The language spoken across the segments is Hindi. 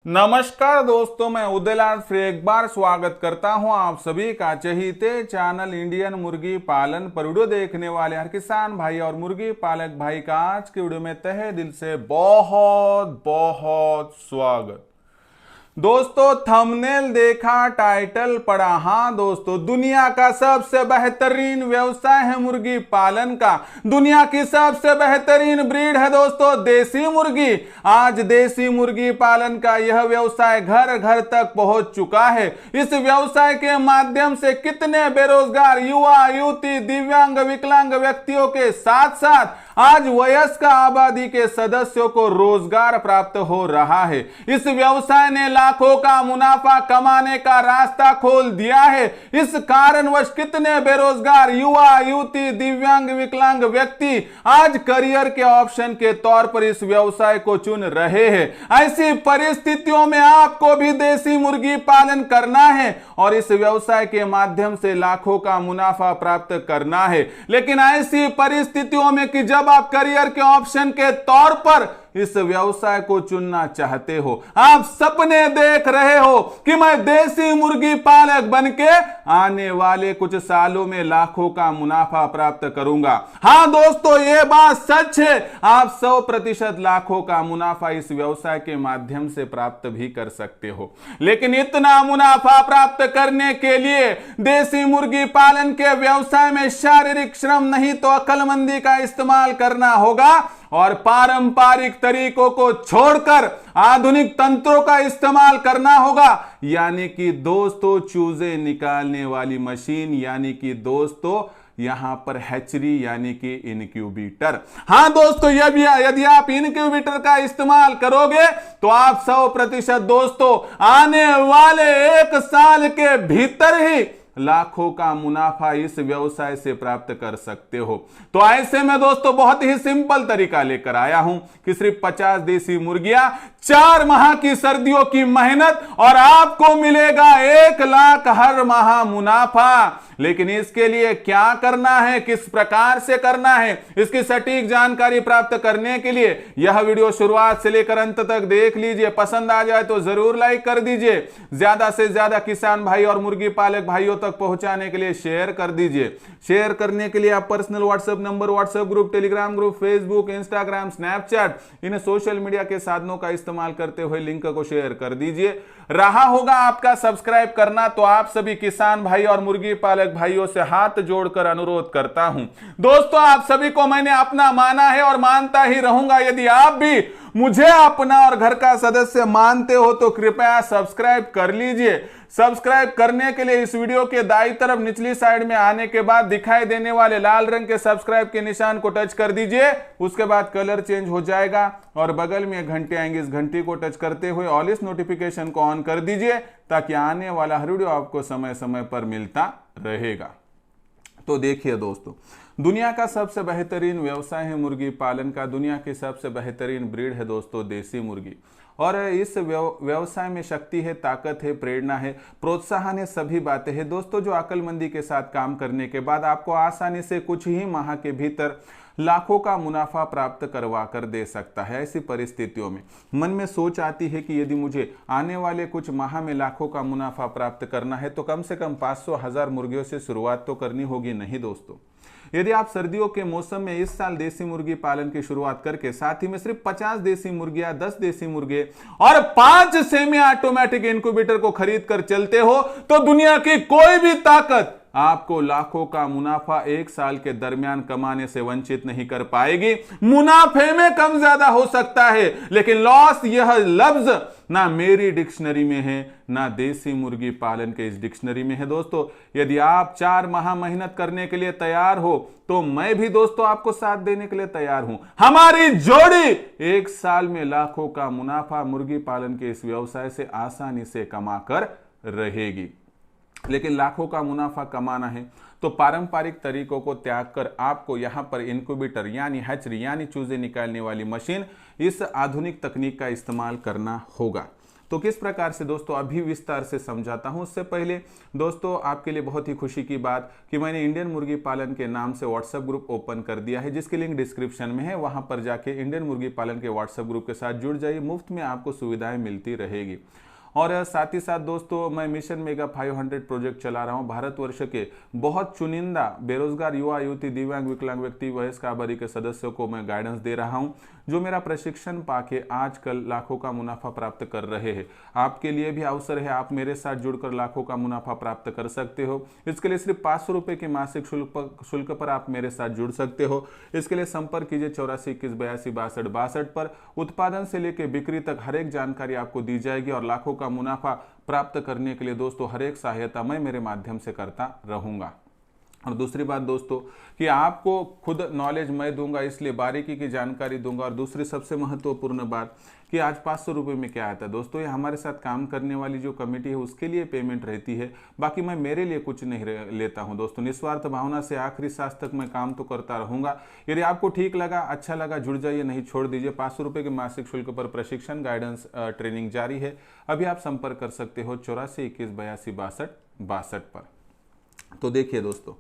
नमस्कार दोस्तों, मैं उदयलाल फिर एक बार स्वागत करता हूं आप सभी का चहीते चैनल इंडियन मुर्गी पालन पर वीडियो देखने वाले हर किसान भाई और मुर्गी पालक भाई का आज के वीडियो में तहे दिल से बहुत बहुत स्वागत। दोस्तों थंबनेल देखा, टाइटल पढ़ा। हाँ दोस्तों, दुनिया का सबसे बेहतरीन व्यवसाय है मुर्गी पालन का। दुनिया की सबसे बेहतरीन ब्रीड है दोस्तों देसी मुर्गी। आज देसी मुर्गी पालन का यह व्यवसाय घर घर तक पहुंच चुका है। इस व्यवसाय के माध्यम से कितने बेरोजगार युवा युवती, दिव्यांग, विकलांग व्यक्तियों के साथ साथ आज वयस्क आबादी के सदस्यों को रोजगार प्राप्त हो रहा है। इस व्यवसाय ने लाखों का मुनाफा कमाने का रास्ता खोल दिया है। इस कारणवश कितने बेरोजगार युवा युवती, दिव्यांग, विकलांग व्यक्ति आज करियर के ऑप्शन के तौर पर इस व्यवसाय को चुन रहे हैं। ऐसी परिस्थितियों में आपको भी देसी मुर्गी पालन करना है और इस व्यवसाय के माध्यम से लाखों का मुनाफा प्राप्त करना है। लेकिन ऐसी परिस्थितियों में कि जब आप करियर के ऑप्शन के तौर पर इस व्यवसाय को चुनना चाहते हो, आप सपने देख रहे हो कि मैं देसी मुर्गी पालक बनके आने वाले कुछ सालों में लाखों का मुनाफा प्राप्त करूंगा। हाँ दोस्तों, यह बात सच है। आप 100% लाखों का मुनाफा इस व्यवसाय के माध्यम से प्राप्त भी कर सकते हो। लेकिन इतना मुनाफा प्राप्त करने के लिए देसी मुर्गी पालन के व्यवसाय में शारीरिक श्रम नहीं तो अक्लमंदी का इस्तेमाल करना होगा और पारंपरिक तरीकों को छोड़कर आधुनिक तंत्रों का इस्तेमाल करना होगा। यानी कि दोस्तों चूजे निकालने वाली मशीन, यानी कि दोस्तों यहां पर हैचरी यानी कि इनक्यूबेटर। हाँ दोस्तों, यदि आप इनक्यूबेटर का इस्तेमाल करोगे तो आप 100% दोस्तों आने वाले 1 साल के भीतर ही लाखों का मुनाफा इस व्यवसाय से प्राप्त कर सकते हो। तो ऐसे में दोस्तों बहुत ही सिंपल तरीका लेकर आया हूं कि सिर्फ 50 देसी मुर्गियां, 4 माह की सर्दियों की मेहनत और आपको मिलेगा 1 लाख हर माह मुनाफा। लेकिन इसके लिए क्या करना है, किस प्रकार से करना है, इसकी सटीक जानकारी प्राप्त करने के लिए यह वीडियो शुरुआत से लेकर अंत तक देख लीजिए। पसंद आ जाए तो जरूर लाइक कर दीजिए। ज्यादा से ज्यादा किसान भाई और मुर्गी पालक भाइयों तक पहुंचाने के लिए शेयर कर दीजिए। शेयर करने के लिए आप personal WhatsApp number, WhatsApp group, Telegram group, Facebook, Instagram, Snapchat इन सोशल मीडिया के साधनों का इस्तेमाल करते हुए लिंक को शेयर कर दीजिए। रहा होगा आपका सब्सक्राइब करना, तो आप सभी किसान भाई और मुर्गी पालक भाइयों से हाथ जोड़कर अनुरोध करता हूं। दोस्तों आप सभी को मैंने अपना माना है और मानता ही रहूंगा। यदि आप भी मुझे अपना और घर का सदस्य मानते हो तो कृपया सब्सक्राइब कर लीजिए। सब्सक्राइब करने के लिए इस वीडियो के दाईं तरफ निचली साइड में आने के बाद दिखाई देने वाले लाल रंग के सब्सक्राइब के निशान को टच कर दीजिए। उसके बाद कलर चेंज हो जाएगा और बगल में घंटी आएंगी। इस घंटी को टच करते हुए ऑल इस नोटिफिकेशन को ऑन कर दीजिए ताकि आने वाला हर वीडियो आपको समय समय पर मिलता रहेगा। तो देखिए दोस्तों, दुनिया का सबसे बेहतरीन व्यवसाय है मुर्गी पालन का। दुनिया की सबसे बेहतरीन ब्रीड है दोस्तों देसी मुर्गी। और इस व्यवसाय में शक्ति है, ताकत है, प्रेरणा है, प्रोत्साहन है, सभी बातें हैं दोस्तों जो अक्लमंदी के साथ काम करने के बाद आपको आसानी से कुछ ही माह के भीतर लाखों का मुनाफा प्राप्त करवा कर दे सकता है। ऐसी परिस्थितियों में मन में सोच आती है कि यदि मुझे आने वाले कुछ माह में लाखों का मुनाफा प्राप्त करना है तो कम से कम 500,000 मुर्गियों से शुरुआत तो करनी होगी। नहीं दोस्तों, यदि आप सर्दियों के मौसम में इस साल देसी मुर्गी पालन की शुरुआत करके साथ ही में सिर्फ 50 देसी मुर्गियां, 10 देसी मुर्गे और 5 सेमी ऑटोमेटिक इंक्यूबेटर को खरीद कर चलते हो तो दुनिया की कोई भी ताकत आपको लाखों का मुनाफा 1 साल के दरमियान कमाने से वंचित नहीं कर पाएगी। मुनाफे में कम ज्यादा हो सकता है, लेकिन लॉस यह लफ्ज ना मेरी डिक्शनरी में है ना देसी मुर्गी पालन के इस डिक्शनरी में है। दोस्तों यदि आप 4 माह मेहनत करने के लिए तैयार हो तो मैं भी दोस्तों आपको साथ देने के लिए तैयार हूं। हमारी जोड़ी 1 साल में लाखों का मुनाफा मुर्गी पालन के इस व्यवसाय से आसानी से कमाकर रहेगी। लेकिन लाखों का मुनाफा कमाना है तो पारंपरिक तरीकों को त्याग कर आपको यहां पर इनक्यूबेटर यानी हैचरी यानी चूजे निकालने वाली मशीन, इस आधुनिक तकनीक का इस्तेमाल करना होगा। तो किस प्रकार से दोस्तों अभी विस्तार से समझाता हूं। उससे पहले दोस्तों आपके लिए बहुत ही खुशी की बात कि मैंने इंडियन मुर्गी पालन के नाम से व्हाट्सएप ग्रुप ओपन कर दिया है, जिसकी लिंक डिस्क्रिप्शन में है। वहां पर जाके इंडियन मुर्गी पालन के व्हाट्सएप ग्रुप के साथ जुड़ जाइए, मुफ्त में आपको सुविधाएं मिलती रहेगी। और साथ ही साथ दोस्तों मैं मिशन मेगा 500 प्रोजेक्ट चला रहा हूं। भारतवर्ष के बहुत चुनिंदा बेरोजगार युवा युवती, दिव्यांग, विकलांग व्यक्ति, वयस्क आबादी के सदस्यों को मैं गाइडेंस दे रहा हूं, जो मेरा प्रशिक्षण पाके आजकल लाखों का मुनाफा प्राप्त कर रहे हैं। आपके लिए भी अवसर है, आप मेरे साथ जुड़कर लाखों का मुनाफा प्राप्त कर सकते हो। इसके लिए सिर्फ 500 रुपए के मासिक शुल्क पर आप मेरे साथ जुड़ सकते हो। इसके लिए संपर्क कीजिए 84 21 82 62 62 पर। उत्पादन से लेकर बिक्री तक हर एक जानकारी आपको दी जाएगी और लाखों का मुनाफा प्राप्त करने के लिए दोस्तों हर एक सहायता मैं मेरे माध्यम से करता रहूंगा। और दूसरी बात दोस्तों कि आपको खुद नॉलेज मैं दूंगा, इसलिए बारीकी की जानकारी दूंगा। और दूसरी सबसे महत्वपूर्ण बात कि आज 500 रुपये में क्या आता है दोस्तों, ये हमारे साथ काम करने वाली जो कमेटी है उसके लिए पेमेंट रहती है, बाकी मैं मेरे लिए कुछ नहीं लेता हूं दोस्तों। निस्वार्थ भावना से आखिरी सांस तक मैं काम तो करता रहूंगा। यदि आपको ठीक लगा, अच्छा लगा, जुड़ जाइए, नहीं छोड़ दीजिए। 500 रुपये के मासिक शुल्क पर प्रशिक्षण गाइडेंस ट्रेनिंग जारी है। अभी आप संपर्क कर सकते हो 84 21 82 62 62 पर। तो देखिए दोस्तों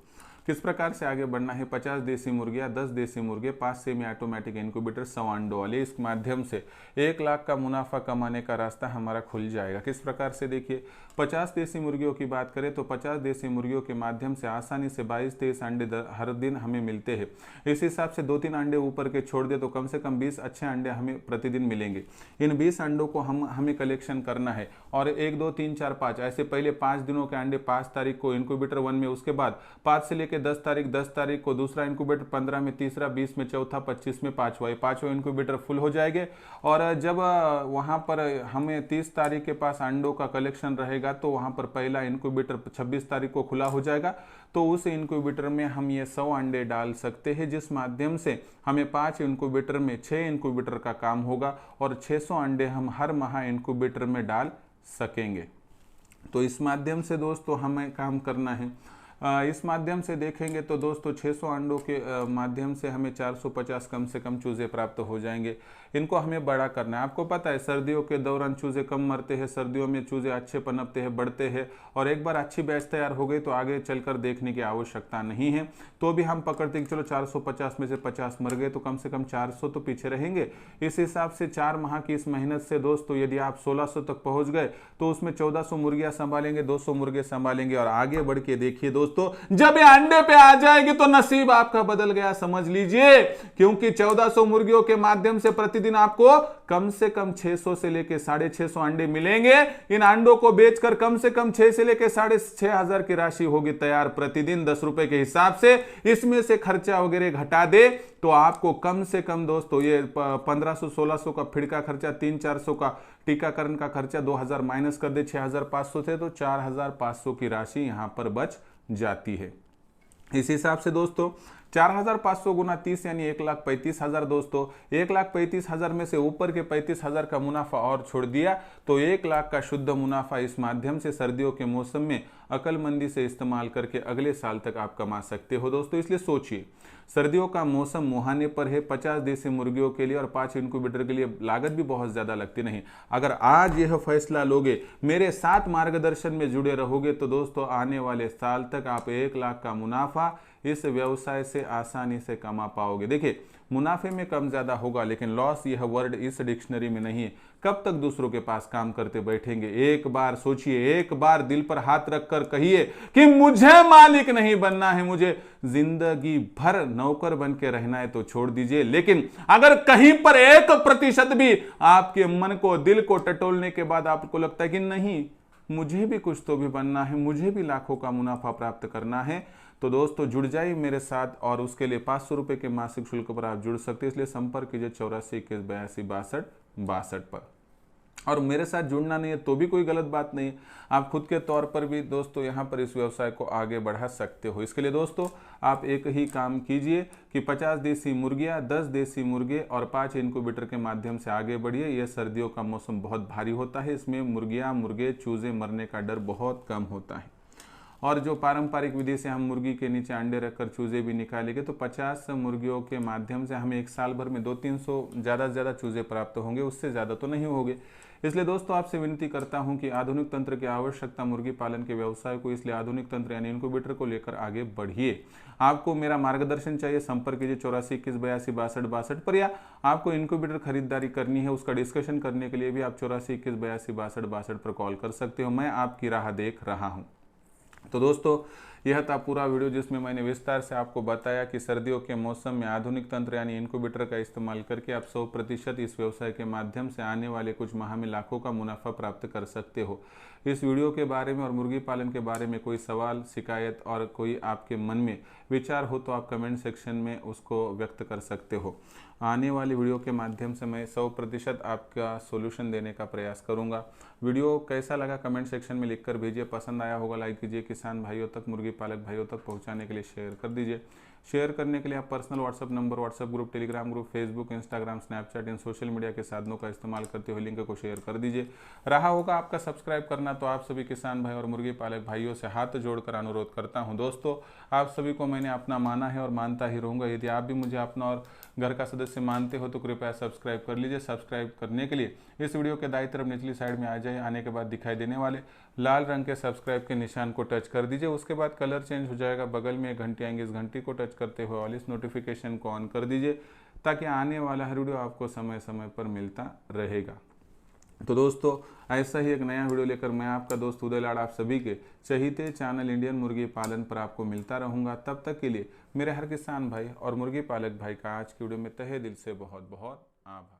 किस प्रकार से आगे बढ़ना है। 50 देसी मुर्गियां, 10 देसी मुर्गे, 5 सेमी ऑटोमेटिक इंक्यूबेटर, 100 अंडों वाले, इस माध्यम से 1 लाख का मुनाफा कमाने का रास्ता हमारा खुल जाएगा। किस प्रकार से देखिए, 50 देसी मुर्गियों की बात करें तो 50 देसी मुर्गियों के माध्यम से आसानी से 22-23 अंडे हर दिन हमें मिलते हैं। इस हिसाब से 2-3 अंडे ऊपर के छोड़ दे तो कम से कम 20 अच्छे अंडे हमें प्रतिदिन मिलेंगे। इन 20 अंडों को हमें कलेक्शन करना है और 1 2 3 4 5 ऐसे पहले 5 दिनों के अंडे 5 तारीख को इंक्यूबेटर 1 में, उसके बाद 5 से लेकर 10 तारीख को दूसरा इंक्यूबेटर, 15 में तीसरा, 20 में चौथा, 25 में पांचवा, 5वां इंक्यूबेटर फुल हो जाएंगे। और जब वहां पर हमें 30 तारीख के पास अंडों का कलेक्शन रहेगा तो वहां पर पहला इंक्यूबेटर 26 तारीख को खुला हो जाएगा। तो उस इंक्यूबेटर में हम ये 100 अंडे डाल सकते हैं, जिस माध्यम से हमें 5 इंक्यूबेटर में 6 इंक्यूबेटर का काम होगा और 600 अंडे हम हर माह इंक्यूबेटर में डाल सकेंगे। तो इस माध्यम से दोस्तों हमें काम करना है। इस माध्यम से देखेंगे तो दोस्तों 600 अंडों के माध्यम से हमें 450 कम से कम चूजे प्राप्त हो जाएंगे। इनको हमें बड़ा करना है। आपको पता है सर्दियों के दौरान चूजे कम मरते हैं, सर्दियों में चूजे अच्छे पनपते हैं, बढ़ते हैं और एक बार अच्छी बैच तैयार हो गई तो आगे चलकर देखने की आवश्यकता नहीं है। तो भी हम पकड़ते चलो 450 में से 50 मर गए तो कम से कम 400 तो पीछे रहेंगे। इस हिसाब से 4 माह की इस मेहनत से दोस्तों यदि आप 1600 तक पहुंच गए तो उसमें 1400 मुर्गियां संभालेंगे, 200 मुर्गे संभालेंगे और आगे बढ़ के देखिए दोस्तों जब ये अंडे पे आ जाएगी तो नसीब आपका बदल गया समझ लीजिए, क्योंकि 1400 मुर्गियों के माध्यम से प्रतिदिन आपको कम से कम 600 से लेकर 650 अंडे मिलेंगे। इन अंडों को बेचकर कम से कम 6 से लेकर 6500 की राशि होगी तैयार प्रतिदिन 10 रुपए के हिसाब से। इसमें से खर्चा वगैरह घटा दे तो आपको कम से कम दोस्तों ये 1500-1600 का फिर का खर्चा, 300-400 का टीकाकरण का खर्चा, 2000 माइनस कर दे 6500 से तो 4500 की राशि यहां पर बच जाती है। इस हिसाब से दोस्तों 4500 गुना 30 यानी 1,35,000 दोस्तों। 1,35,000 में से ऊपर के 35,000 का मुनाफा और छोड़ दिया तो 1 लाख का शुद्ध मुनाफा इस माध्यम से सर्दियों के मौसम में अकलमंदी से इस्तेमाल करके अगले साल तक आप कमा सकते हो दोस्तों। इसलिए सोचिए, सर्दियों का मौसम मुहाने पर है। 50 देसी मुर्गियों के लिए और 5 इंक्यूबेटर के लिए लागत भी बहुत ज्यादा लगती नहीं। अगर आज यह फैसला लोगे, मेरे साथ मार्गदर्शन में जुड़े रहोगे तो दोस्तों आने वाले साल तक आप 1 लाख का मुनाफा इस व्यवसाय से आसानी से कमा पाओगे। देखिए मुनाफे में कम ज्यादा होगा लेकिन लॉस यह वर्ड इस डिक्शनरी में नहीं है। कब तक दूसरों के पास काम करते बैठेंगे? एक बार सोचिए, एक बार दिल पर हाथ रखकर कहिए कि मुझे मालिक नहीं बनना है, मुझे जिंदगी भर नौकर बन के रहना है तो छोड़ दीजिए। लेकिन अगर कहीं पर 1% भी आपके मन को, दिल को टटोलने के बाद आपको लगता है कि नहीं मुझे भी कुछ तो भी बनना है, मुझे भी लाखों का मुनाफा प्राप्त करना है, तो दोस्तों जुड़ जाइए मेरे साथ और उसके लिए 500 रुपए के मासिक शुल्क पर आप जुड़ सकते हैं। इसलिए संपर्क कीजिए 84 21 82 62 62 पर। और मेरे साथ जुड़ना नहीं है तो भी कोई गलत बात नहीं है, आप खुद के तौर पर भी दोस्तों यहाँ पर इस व्यवसाय को आगे बढ़ा सकते हो। इसके लिए दोस्तों आप एक ही काम कीजिए कि 50 देसी मुर्गियाँ, 10 देसी मुर्गे और 5 इंक्यूबेटर के माध्यम से आगे बढ़िए। यह सर्दियों का मौसम बहुत भारी होता है, इसमें मुर्गियाँ, मुर्गे, चूजे मरने का डर बहुत कम होता है। और जो पारंपरिक विधि से हम मुर्गी के नीचे अंडे रखकर चूजे भी निकालेंगे तो 50 मुर्गियों के माध्यम से हमें एक साल भर में 200-300 ज़्यादा से ज़्यादा चूजे प्राप्त होंगे, उससे ज़्यादा तो नहीं होंगे। इसलिए दोस्तों आपसे विनती करता हूं कि आधुनिक तंत्र की आवश्यकता मुर्गी पालन के व्यवसाय को, इसलिए आधुनिक तंत्र यानी इनक्यूबेटर को लेकर आगे बढ़िए। आपको मेरा मार्गदर्शन चाहिए, संपर्क कीजिए 8421826262 पर, या आपको इनक्यूबेटर खरीदारी करनी है उसका डिस्कशन करने के लिए भी आप 8421826262 पर कॉल कर सकते हो। मैं आपकी राह देख रहा हूँ। तो दोस्तों यह था पूरा वीडियो जिसमें मैंने विस्तार से आपको बताया कि सर्दियों के मौसम में आधुनिक तंत्र यानी इनक्यूबेटर का इस्तेमाल करके आप 100% इस व्यवसाय के माध्यम से आने वाले कुछ माह में लाखों का मुनाफा प्राप्त कर सकते हो। इस वीडियो के बारे में और मुर्गी पालन के बारे में कोई सवाल, शिकायत और कोई आपके मन में विचार हो तो आप कमेंट सेक्शन में उसको व्यक्त कर सकते हो। आने वाली वीडियो के माध्यम से मैं 100% आपका सोल्यूशन देने का प्रयास करूंगा। वीडियो कैसा लगा कमेंट सेक्शन में लिखकर भेजिए। पसंद आया होगा लाइक कीजिए। किसान भाइयों तक, मुर्गी पालक भाइयों तक पहुंचाने के लिए शेयर कर दीजिए। शेयर करने के लिए आप personal WhatsApp number, WhatsApp group, Telegram group, Facebook, Instagram, Snapchat इन सोशल मीडिया के साधनों का इस्तेमाल करते हुए लिंक को शेयर कर दीजिए। रहा होगा आपका सब्सक्राइब करना तो आप सभी किसान भाई और मुर्गी पालक भाइयों से हाथ जोड़कर अनुरोध करता हूं। दोस्तों आप सभी को मैंने अपना माना है और मानता ही रहूंगा। यदि आप भी मुझे अपना और घर का सदस्य मानते हो तो कृपया सब्सक्राइब कर लीजिए। सब्सक्राइब करने के लिए इस वीडियो के दाईं तरफ निचली साइड में आ जाए, आने के बाद दिखाई देने वाले लाल रंग के सब्सक्राइब के निशान को टच कर दीजिए। उसके बाद कलर चेंज हो जाएगा, बगल में एक घंटी आएंगे, इस घंटी को टच करते हुए ऑल इस नोटिफिकेशन को ऑन कर दीजिए ताकि आने वाला हर वीडियो आपको समय समय पर मिलता रहेगा। तो दोस्तों ऐसा ही एक नया वीडियो लेकर मैं आपका दोस्त उदय लाड आप सभी के चहीते चैनल इंडियन मुर्गी पालन पर आपको मिलता रहूंगा। तब तक के लिए मेरे हर किसान भाई और मुर्गी पालक भाई का आज की वीडियो में तहे दिल से बहुत बहुत आभार।